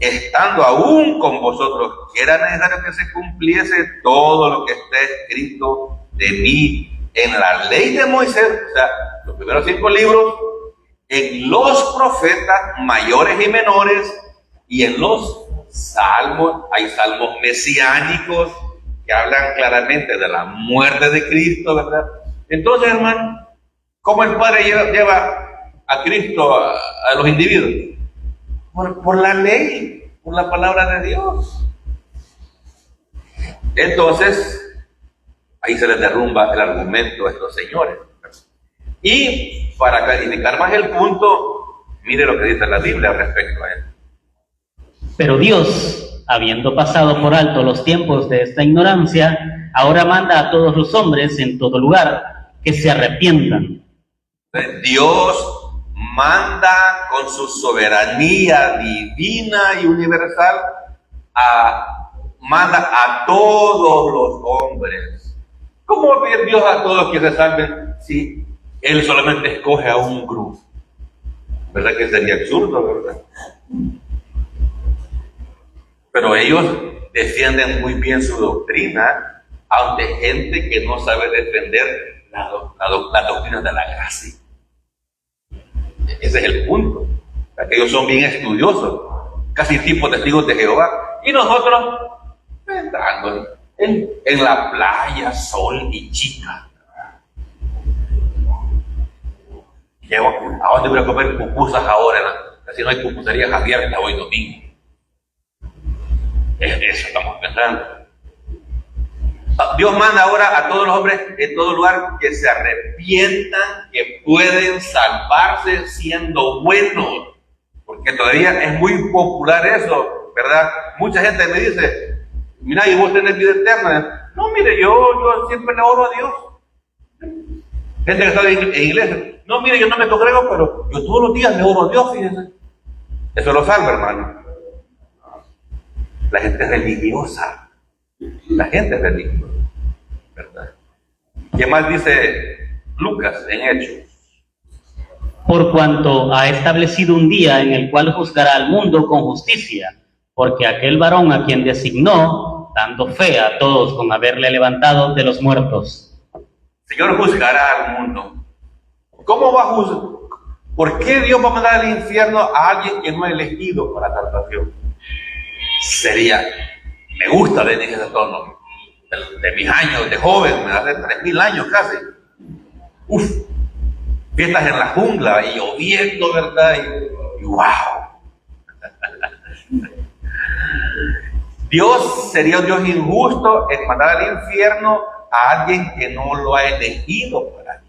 estando aún con vosotros, que era necesario que se cumpliese todo lo que está escrito de mí en la ley de Moisés, o sea, los primeros 5 libros, en los profetas mayores y menores, y en los salmos. Hay salmos mesiánicos que hablan claramente de la muerte de Cristo, ¿verdad? Entonces, hermano, ¿cómo el Padre lleva a Cristo a los individuos? Por la ley, por la palabra de Dios. Entonces, ahí se les derrumba el argumento a estos señores. Y para clarificar más el punto, mire lo que dice la Biblia respecto a él. Pero Dios, habiendo pasado por alto los tiempos de esta ignorancia, ahora manda a todos los hombres en todo lugar que se arrepientan. Dios manda con su soberanía divina y universal, manda a todos los hombres. ¿Cómo va a pedir Dios a todos que se salven si Él solamente escoge a un grupo? ¿Verdad que sería absurdo, verdad? Pero ellos defienden muy bien su doctrina ante gente que no sabe defender la doctrina de la gracia. Ese es el punto. Ellos son bien estudiosos, casi tipo testigos de Jehová. Y nosotros, pensando en la playa, sol y chica. ¿A dónde voy a comer pupusas ahora? Casi no hay pupuserías abiertas hoy domingo. Eso estamos pensando. Dios manda ahora a todos los hombres en todo lugar que se arrepientan, que pueden salvarse siendo buenos, porque todavía es muy popular eso, ¿verdad? Mucha gente me dice, mira, ¿y vos tenés vida eterna? No, mire, yo siempre le oro a Dios. Gente que está en iglesia, no, mire, yo no me congrego, pero yo todos los días le oro a Dios, fíjense. Eso lo salva, hermano. La gente es religiosa. La gente es religiosa, ¿verdad? ¿Qué más dice Lucas en Hechos? Por cuanto ha establecido un día en el cual juzgará al mundo con justicia, porque aquel varón a quien designó, dando fe a todos con haberle levantado de los muertos. Señor juzgará al mundo. ¿Cómo va a juzgar? ¿Por qué Dios va a mandar al infierno a alguien que no ha elegido para salvación? Me gusta de ese tono, de mis años de joven, hace 3000 años casi. Fiestas en la jungla y lloviendo, ¿verdad? Y wow. Dios sería un Dios injusto en mandar al infierno a alguien que no lo ha elegido para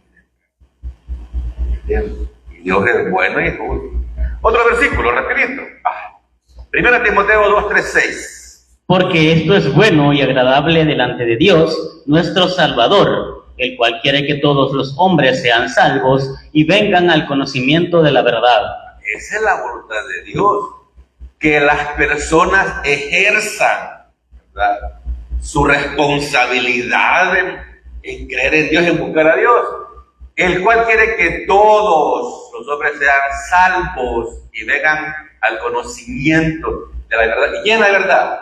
vivir. Y Dios es bueno y justo. Otro versículo, rapidito. 1 Timoteo 2:3-6. Porque esto es bueno y agradable delante de Dios, nuestro Salvador, el cual quiere que todos los hombres sean salvos y vengan al conocimiento de la verdad. Esa es la voluntad de Dios, que las personas ejerzan, ¿verdad?, su responsabilidad en creer en Dios, en buscar a Dios, el cual quiere que todos los hombres sean salvos y vengan al conocimiento de la verdad. ¿Y quién es la verdad?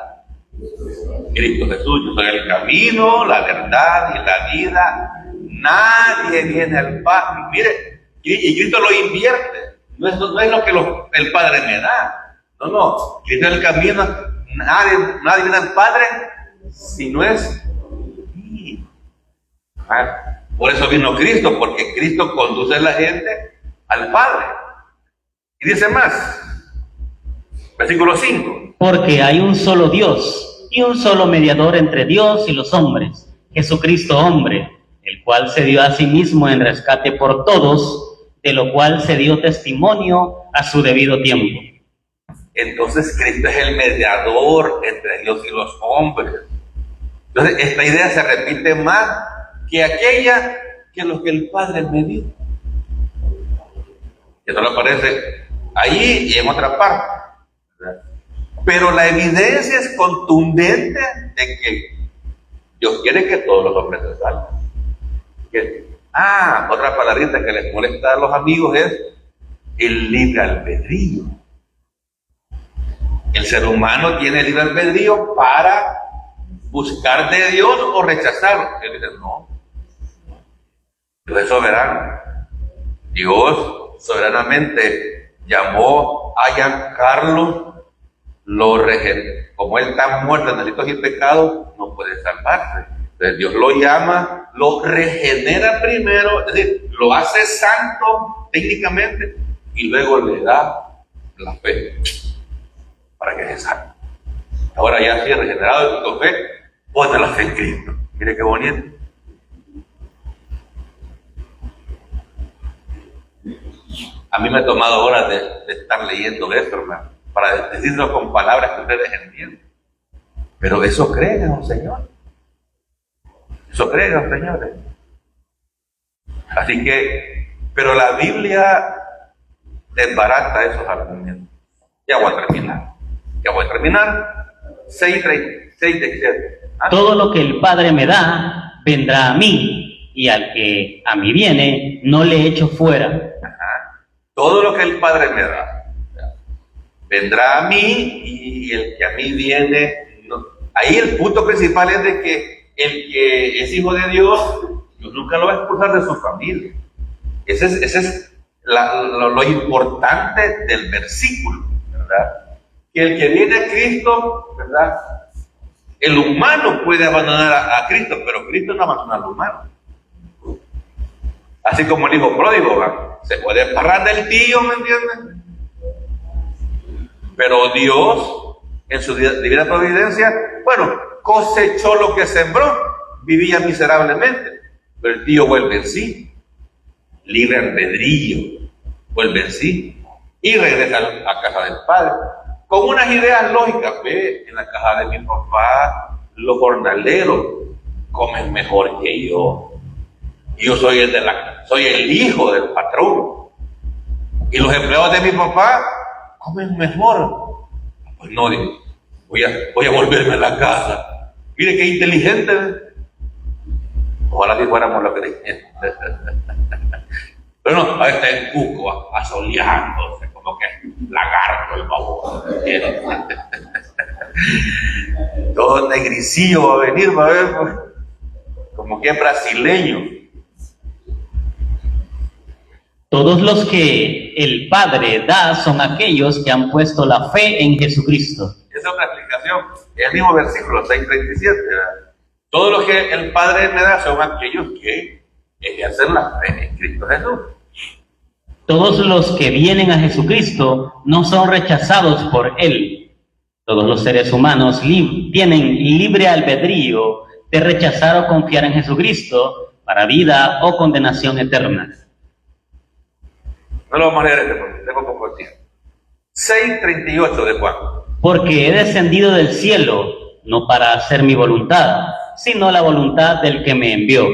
Cristo Jesús. Yo soy el camino, la verdad y la vida. Nadie viene al Padre. Mire, y Cristo lo invierte. No es lo que el Padre me da. No. Cristo es el camino. Nadie viene al Padre si no es mí. Por eso vino Cristo, porque Cristo conduce a la gente al Padre. Y dice más. Versículo 5. Porque hay un solo Dios y un solo mediador entre Dios y los hombres, Jesucristo hombre, el cual se dio a sí mismo en rescate por todos, de lo cual se dio testimonio a su debido tiempo. Entonces Cristo es el mediador entre Dios y los hombres. Entonces esta idea se repite más que aquella que lo que el Padre me dio. Eso lo aparece ahí y en otra parte, ¿verdad? Pero la evidencia es contundente de que Dios quiere que todos los hombres se salven. Otra palabrita que les molesta a los amigos es el libre albedrío. El ser humano tiene libre albedrío para buscar de Dios o rechazarlo. Él dice, no. Dios es soberano. Dios soberanamente llamó a Giancarlo, como él está muerto en delitos y pecados, no puede salvarse. Entonces Dios lo llama, lo regenera primero, es decir, lo hace santo técnicamente y luego le da la fe para que se salve. Ahora ya así regenerado y con fe, pone la fe en Cristo. Mire qué bonito. A mí me ha tomado horas de estar leyendo esto, hermano, para decirlo con palabras que ustedes entienden. Pero eso creen en un Señor. Eso creen en un Señor. Así que, pero la Biblia desbarata esos argumentos. Ya voy a terminar. 6:37. Todo lo que el Padre me da, vendrá a mí, y al que a mí viene, no le echo fuera. Todo lo que el Padre me da vendrá a mí y el que a mí viene no. Ahí el punto principal es de que el que es hijo de Dios nunca lo va a expulsar de su familia. Ese es lo importante del versículo, ¿verdad? Que el que viene a Cristo, ¿verdad? El humano puede abandonar a Cristo, pero Cristo no abandona al humano. Así como el hijo pródigo, ¿verdad? Se puede parar del tío, ¿me entienden? Pero Dios, en su divina providencia, cosechó lo que sembró, vivía miserablemente, pero el tío vuelve en sí, libre albedrío, vuelve en sí, y regresa a casa del padre, con unas ideas lógicas. Ve, en la casa de mi papá, los jornaleros comen mejor que yo. Yo soy el hijo del patrón. Y los empleados de mi papá comen mejor. Pues no, digo, voy a volverme a la casa. Mire qué inteligente. Ojalá que fuéramos los creyentes. Pero no, a está en Cuco, asoleándose, como que lagarto el baboso. Todo negricio va a venir, va a ver, pues, como que es brasileño. Todos los que el Padre da son aquellos que han puesto la fe en Jesucristo. Esa es otra explicación. Es el mismo versículo, 6:37. Todos los que el Padre me da son aquellos que ejercen la fe en Cristo Jesús. Todos los que vienen a Jesucristo no son rechazados por Él. Todos los seres humanos tienen libre albedrío de rechazar o confiar en Jesucristo para vida o condenación eterna. No lo vamos a leer porque tengo poco tiempo. 6:38 de Juan. Porque he descendido del cielo, no para hacer mi voluntad, sino la voluntad del que me envió.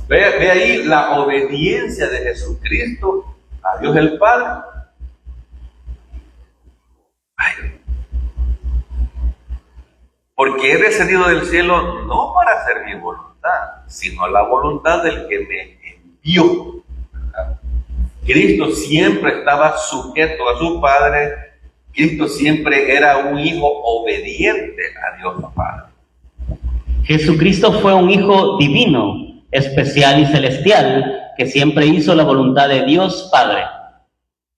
Ve ahí la obediencia de Jesucristo a Dios el Padre. Porque he descendido del cielo no para hacer mi voluntad, sino la voluntad del que me envió. Cristo siempre estaba sujeto a su Padre. Cristo siempre era un hijo obediente a Dios el Padre. Jesucristo fue un hijo divino, especial y celestial, que siempre hizo la voluntad de Dios Padre.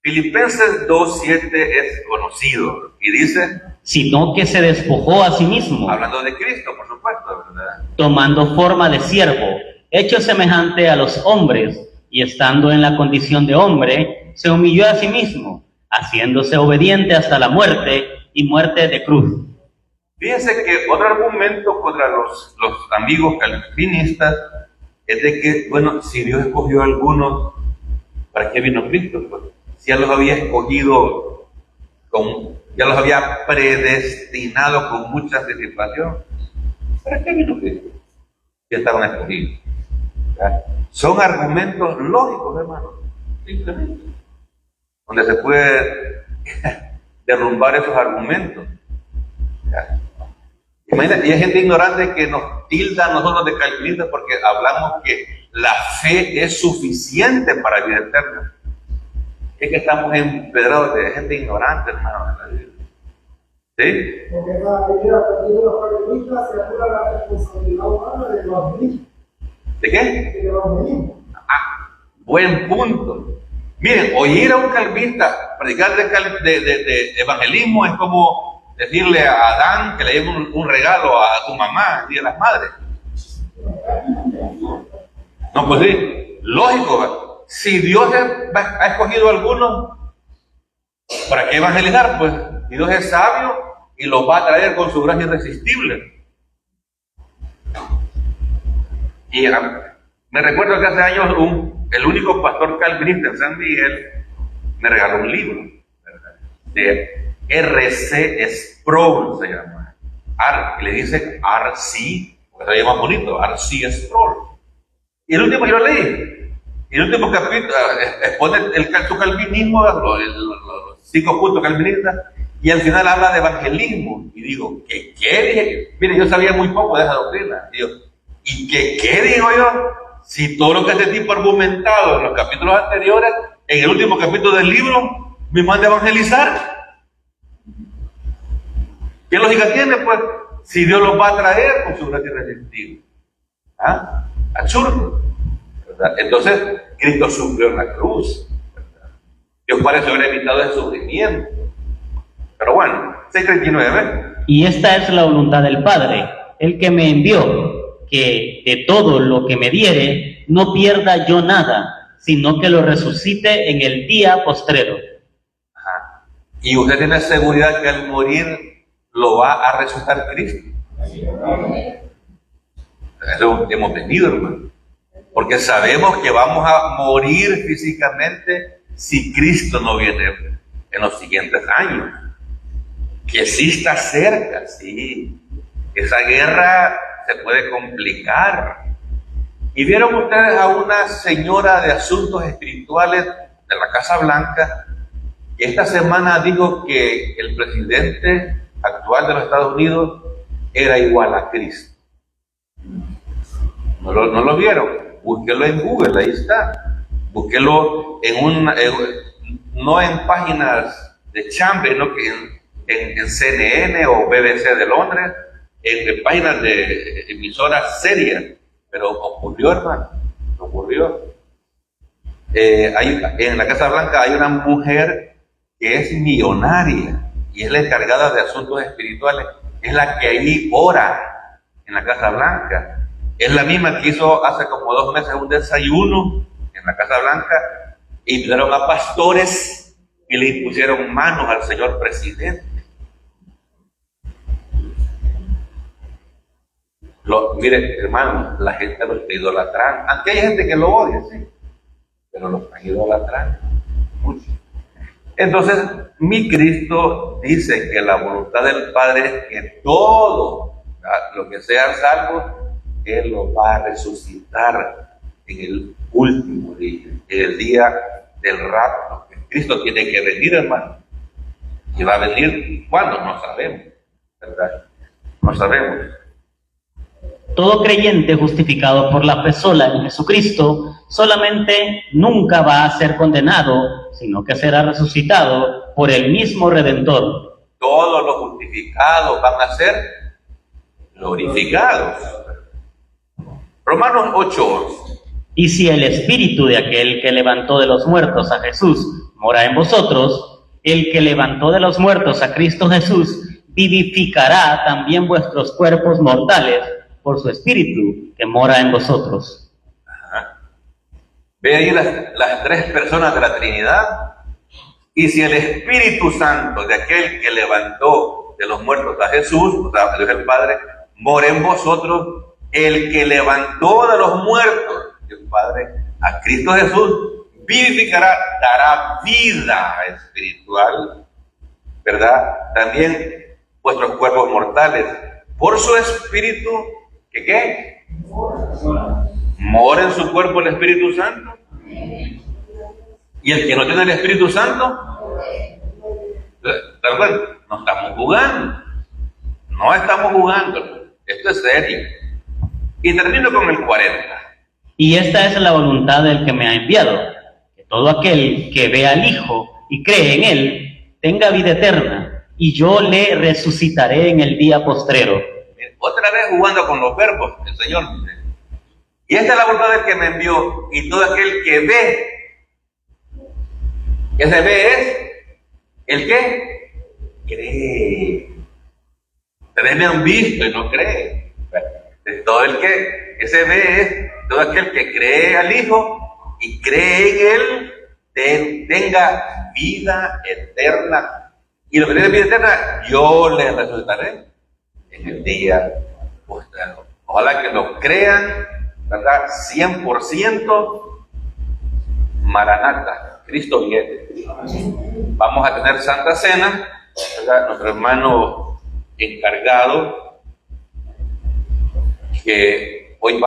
Filipenses 2:7 es conocido y dice, sino que se despojó a sí mismo, hablando de Cristo, por supuesto, ¿verdad? Tomando forma de siervo, hecho semejante a los hombres, y estando en la condición de hombre, se humilló a sí mismo, haciéndose obediente hasta la muerte y muerte de cruz. Fíjense que otro argumento contra los amigos calvinistas es de que, bueno, si Dios escogió a algunos, ¿para qué vino Cristo? Pues, si ya los había escogido, ya los había predestinado con mucha anticipación, ¿para qué vino Cristo? Ya estaban escogidos. ¿Verdad? Son argumentos lógicos, hermano, simplemente, donde se puede derrumbar esos argumentos. ¿Verdad? Imagínate, y hay gente ignorante que nos tilda a nosotros de calvinistas porque hablamos que la fe es suficiente para la vida eterna. Es que estamos empedrados de gente ignorante, hermano, de la vida. ¿Sí? Porque la vida de los calvinistas se anula la responsabilidad humana del evangelismo. ¿De qué? Del evangelismo. Buen punto. Miren, oír a un calvinista predicar de evangelismo es como decirle a Adán que le lleve un regalo a tu mamá el Día de las Madres. No, pues sí, lógico, ¿verdad? Si Dios ha escogido a algunos, ¿para qué evangelizar? Pues Dios es sabio y los va a traer con su gracia irresistible. Y me recuerdo que hace años el único pastor calvinista en San Miguel me regaló un libro, ¿verdad? De R.C. Sproul se llama. Y le dice R.C., porque se llama más bonito, R.C. Sproul. Y el último yo lo leí. Y el último capítulo expone su calvinismo, los 5 puntos calvinistas, y al final habla de evangelismo. Y digo, ¿qué dije? Mire, yo sabía muy poco de esa doctrina. Y digo, ¿y qué digo yo? Si todo lo que este tipo ha argumentado en los capítulos anteriores, en el último capítulo del libro, me manda a evangelizar. ¿Qué lógica tiene, pues? Si Dios los va a traer con su gracia irresistible. Absurdo, ¿verdad? Entonces, Cristo sufrió en la cruz, ¿verdad? Dios parece haber evitado el sufrimiento. Pero bueno, 6:39. Y esta es la voluntad del Padre, el que me envió, que de todo lo que me diere, no pierda yo nada, sino que lo resucite en el día postrero. Y usted tiene seguridad que al morir lo va a resucitar Cristo. Eso hemos venido, hermano. Porque sabemos que vamos a morir físicamente si Cristo no viene en los siguientes años. Que sí está cerca, sí. Esa guerra se puede complicar. Y vieron ustedes a una señora de asuntos espirituales de la Casa Blanca que esta semana dijo que el presidente actual de los Estados Unidos era igual a Cristo. ¿No lo vieron? Búsquelo en Google, ahí está. Búsquelo no en páginas de chambre, sino que en CNN o BBC de Londres, en páginas de emisoras serias. Pero ocurrió, hermano, ocurrió. En la Casa Blanca hay una mujer que es millonaria y es la encargada de asuntos espirituales, es la que allí ora en la Casa Blanca. Es la misma que hizo hace como 2 meses un desayuno en la Casa Blanca y invitaron a pastores y le impusieron manos al señor presidente. Mire, hermano, la gente lo está idolatrando. Aunque hay gente que lo odia, sí, pero lo están idolatrando mucho. Entonces, mi Cristo dice que la voluntad del Padre es que todo lo que sea salvo, Él lo va a resucitar en el último día, en el día del rapto. Cristo tiene que venir, hermano. Y va a venir, ¿cuándo? No sabemos, ¿verdad? No sabemos. Todo creyente justificado por la fe sola en Jesucristo solamente nunca va a ser condenado, sino que será resucitado por el mismo Redentor. Todos los justificados van a ser glorificados. Romanos 8:11. Y si el Espíritu de aquel que levantó de los muertos a Jesús mora en vosotros, el que levantó de los muertos a Cristo Jesús vivificará también vuestros cuerpos mortales por su Espíritu que mora en vosotros. Ve ahí las 3 personas de la Trinidad Y si el Espíritu Santo de aquel que levantó de los muertos a Jesús, o sea, Dios el Padre, mora en vosotros, el que levantó de los muertos, el Padre, a Cristo Jesús, vivificará, dará vida espiritual, ¿verdad? También vuestros cuerpos mortales, por su Espíritu, ¿que qué? Mora en su cuerpo el Espíritu Santo. Y el que no tiene el Espíritu Santo, ¿verdad? No estamos jugando. No estamos jugando. Esto es serio. Y termino con el 40. Y esta es la voluntad del que me ha enviado, que todo aquel que ve al Hijo y cree en él, tenga vida eterna, y yo le resucitaré en el día postrero. Otra vez jugando con los verbos, el Señor dice. Y esta es la voluntad del que me envió, y todo aquel que ve. Ese ve es el que cree. Ustedes me han visto y no creen. Todo el que, ese ve es todo aquel que cree al Hijo y cree en él, tenga vida eterna. Y lo que tiene vida eterna, yo le resucitaré en el día postrero. Ojalá que lo crean, ¿verdad? 100%. Maranata, Cristo viene. Vamos a tener Santa Cena, ¿verdad? Nuestro hermano encargado, que hoy va